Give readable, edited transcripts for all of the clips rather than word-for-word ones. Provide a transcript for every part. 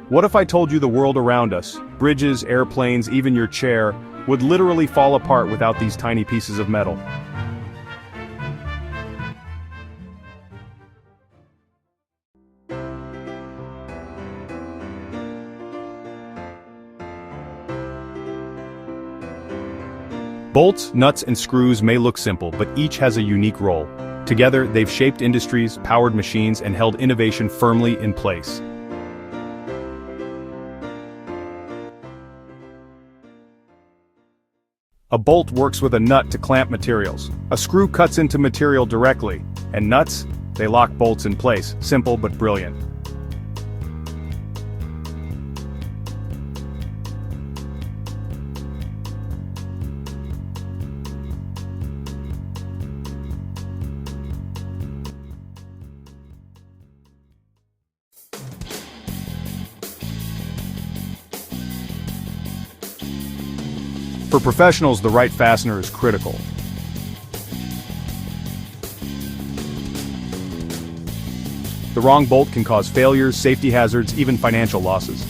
What if I told you the world around us, bridges, airplanes, even your chair, would literally fall apart without these tiny pieces of metal? Bolts, nuts, and screws may look simple, but each has a unique role. Together, they've shaped industries, powered machines, and held innovation firmly in place. A bolt works with a nut to clamp materials. A screw cuts into material directly. And nuts? They lock bolts in place. Simple but brilliant. For professionals, the right fastener is critical. The wrong bolt can cause failures, safety hazards, even financial losses.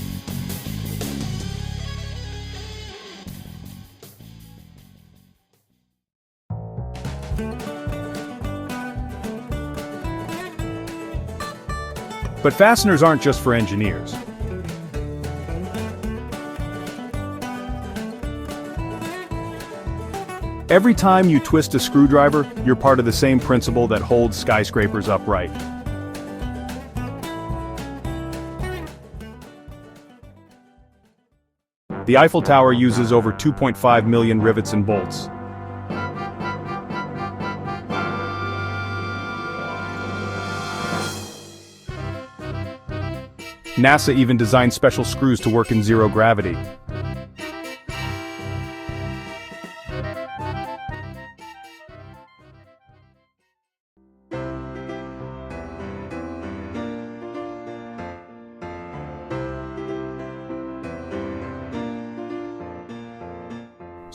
But fasteners aren't just for engineers. Every time you twist a screwdriver, you're part of the same principle that holds skyscrapers upright. The Eiffel Tower uses over 2.5 million rivets and bolts. NASA even designed special screws to work in zero gravity.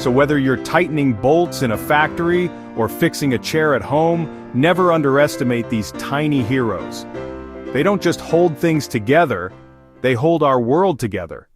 So whether you're tightening bolts in a factory or fixing a chair at home, never underestimate these tiny heroes. They don't just hold things together, they hold our world together.